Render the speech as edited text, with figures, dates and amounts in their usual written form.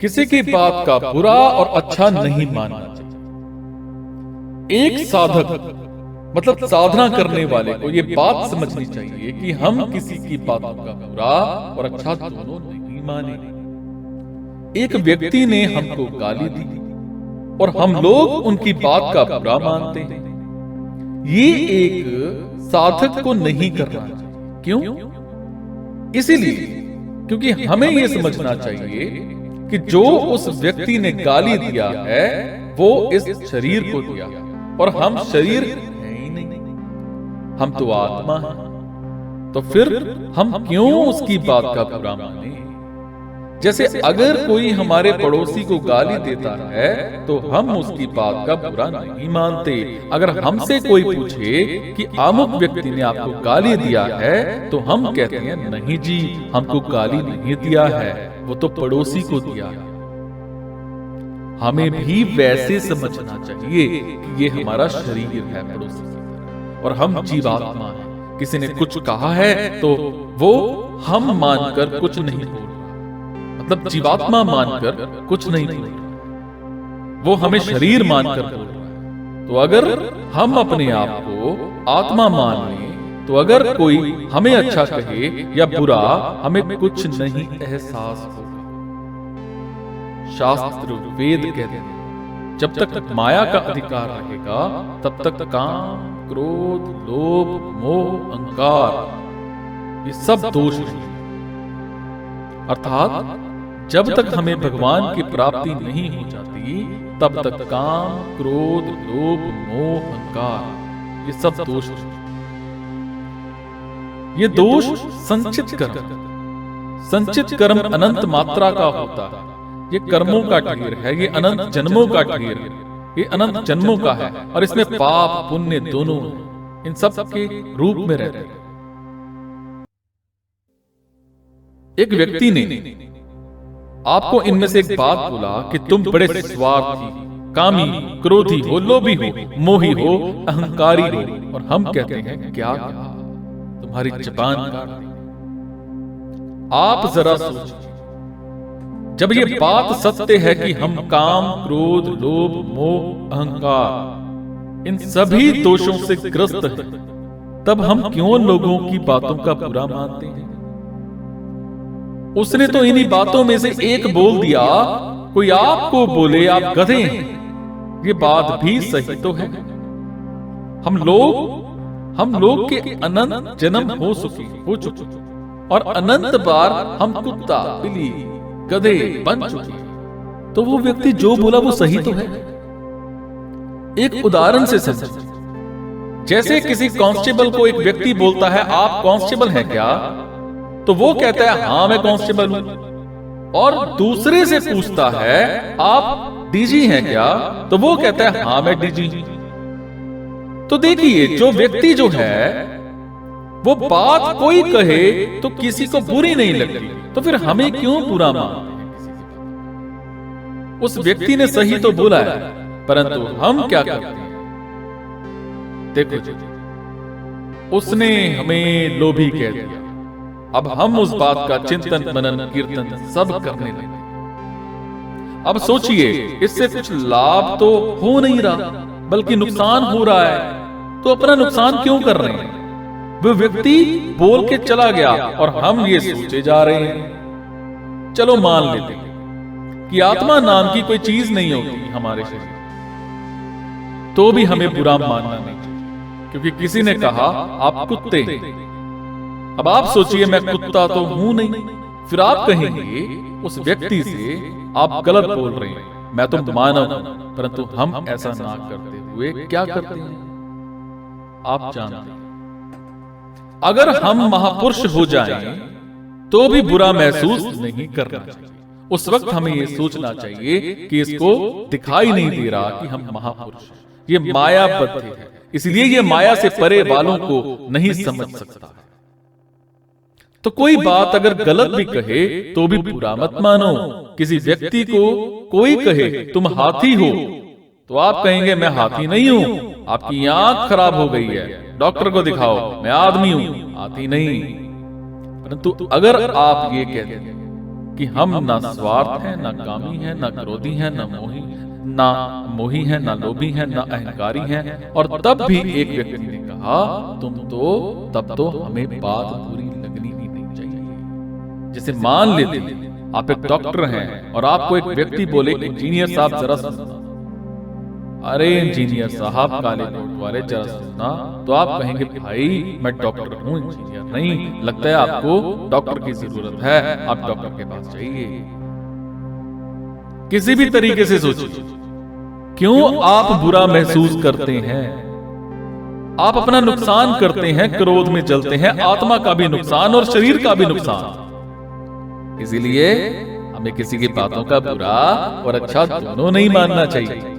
किसी की बात का बुरा और अच्छा नहीं मानना चाहिए। एक साधक मतलब साधना करने वाले को यह बात समझनी चाहिए कि हम किसी की बातों का बुरा और अच्छा दोनों नहीं माने। एक व्यक्ति ने हमको गाली दी और हम लोग उनकी बात का बुरा मानते हैं। ये एक साधक को नहीं करना चाहिए। क्यों? इसीलिए क्योंकि हमें यह समझना चाहिए कि जो उस व्यक्ति ने गाली दिया है वो इस शरीर को दिया और हम शरीर है ही नहीं, हम तो आत्मा हैं। तो फिर हम क्यों उसकी बात का बुरा माने? जैसे अगर कोई हमारे पड़ोसी को गाली देता है तो हम उसकी बात का बुरा नहीं मानते। अगर हमसे कोई पूछे कि अमुक व्यक्ति ने आपको गाली दिया है तो हम कहते हैं नहीं जी, हमको गाली नहीं दिया है, वो तो पड़ोसी को दिया है। हमें भी वैसे समझना चाहिए कि ये हमारा शरीर है पड़ोसी की तरह और हम जीवात्मा हैं। किसी ने कुछ कहा है तो वो हम मानकर कुछ नहीं बोल, मतलब जीवात्मा मानकर कुछ नहीं बोल रहा, वो हमें शरीर मानकर बोल रहा है। तो अगर हम अपने आप को आत्मा मान लें तो अगर कोई हमें अच्छा कहे या बुरा, हमें कुछ नहीं एहसास होगा। शास्त्र वेद कहते हैं जब तक माया का अधिकार रहेगा तब तक काम, क्रोध, लोभ, मोह, अहंकार ये सब दोष नहीं। अर्थात जब तक हमें भगवान की प्राप्ति नहीं हो जाती तब तक काम, क्रोध, लोभ, मोह, अहंकार ये सब दोष नहीं। ये दोष संचित कर्म अनंत मात्रा का होता है। ये कर्मों का ढेर है, ये अनंत जन्मों का ढेर है, ये अनंत जन्मों का है और इसमें पाप पुण्य दोनों इन सब के रूप में रहते हैं। एक व्यक्ति ने आपको इनमें से एक बात बोला कि तुम बड़े स्वार्थी, कामी, क्रोधी हो, लोभी हो, मोही हो, अहंकारी हो, और हम कहते हैं क्या कहा, तुम्हारी जबान काट दी। आप जरा सोचिए, जब ये बात सत्य है कि हम काम, क्रोध, लोभ, मोह, अहंकार इन सभी दोषों से ग्रस्त हैं, तब हम क्यों लोगों की बातों का बुरा मानते हैं? उसने तो इन्हीं बातों में से एक बोल दिया, कोई आपको बोले आप गधे हैं, ये बात भी सही तो है। हम लोग के अनंत जन्म हो चुके और अनंत बार हम कुत्ता, बिल्ली, गधे बन चुके, तो वो व्यक्ति जो बोला वो सही तो है। एक उदाहरण से समझिए, जैसे किसी कांस्टेबल को एक व्यक्ति बोलता है आप कांस्टेबल हैं क्या, तो वो कहता है हाँ मैं कांस्टेबल हूं, और दूसरे से पूछता है आप डीजी हैं क्या, तो वो कहता है हाँ मैं डीजी हूं। तो देखिए, जो व्यक्ति जो है वो बात कोई कहे तो किसी को बुरी नहीं लगती, तो फिर हमें क्यों बुरा मानते हैं किसी की बात? उस व्यक्ति ने सही तो बोला है, परंतु हम क्या करते हैं? देखो जी, उसने हमें लोभी कह दिया, अब हम उस बात का चिंतन, मनन, कीर्तन सब करने लगे। अब सोचिए, इससे कुछ लाभ तो हो नहीं रहा बल्कि नुकसान हो रहा है, तो अपना नुकसान क्यों कर रहे हैं? वो व्यक्ति बोल के चला गया और हम ये सोचे जा रहे हैं। चलो मान लेते हैं कि आत्मा नाम की कोई चीज नहीं होती हमारे शरीर, तो भी हमें बुरा मानना नहीं चाहिए, क्योंकि किसी ने कहा आप कुत्ते हैं। अब आप सोचिए, मैं कुत्ता तो हूं नहीं, फिर आप कहेंगे उस व्यक्ति से आप गलत बोल रहे हैं, मैं तो मानव हूं। परंतु हम ऐसा ना करते हुए क्या करते हैं आप जानते हैं? अगर हम महापुरुष हो जाएं, तो भी बुरा महसूस नहीं करना चाहिए। उस वक्त हमें यह सोचना चाहिए कि इसको दिखाई नहीं दे रहा कि हम महापुरुष हैं, ये मायाबद्ध है, इसलिए ये माया से परे वालों को नहीं समझ सकता है। तो कोई बात अगर गलत भी कहे तो भी बुरा मत मानो। किसी व्यक्ति को कोई कहे तुम हाथी हो, तो आप कहेंगे मैं हाथी नहीं हूं, आपकी आंख खराब हो गई है, डॉक्टर को दिखाओ, मैं आदमी हूं, हाथी नहीं। परंतु अगर आप ये कहते हैं कि हम ना स्वार्थ हैं, ना कामी हैं, ना क्रोधी हैं, ना मोही हैं, ना लोभी हैं, ना अहंकारी हैं। और तब भी एक व्यक्ति ने कहा, तब तो हमें बात बुरी लगनी ही नहीं चाहिए। जैसे मान लेते आप एक डॉक्टर हैं और आपको एक व्यक्ति बोले, इंजीनियर साहब जरा सुनना। अरे इंजीनियर साहब, काले कोट वाले जरा सुनना। तो आप कहेंगे, भाई मैं डॉक्टर हूं, इंजीनियर नहीं। लगता है आपको डॉक्टर की जरूरत है, आप डॉक्टर के पास जाइए। किसी भी तरीके से सोचिए, क्यों आप बुरा महसूस करते हैं? आप अपना नुकसान करते हैं, क्रोध में जलते हैं, आत्मा का भी नुकसान और शरीर का भी नुकसान। इसीलिए हमें किसी की बातों का बुरा और अच्छा दोनों नहीं मानना चाहिए।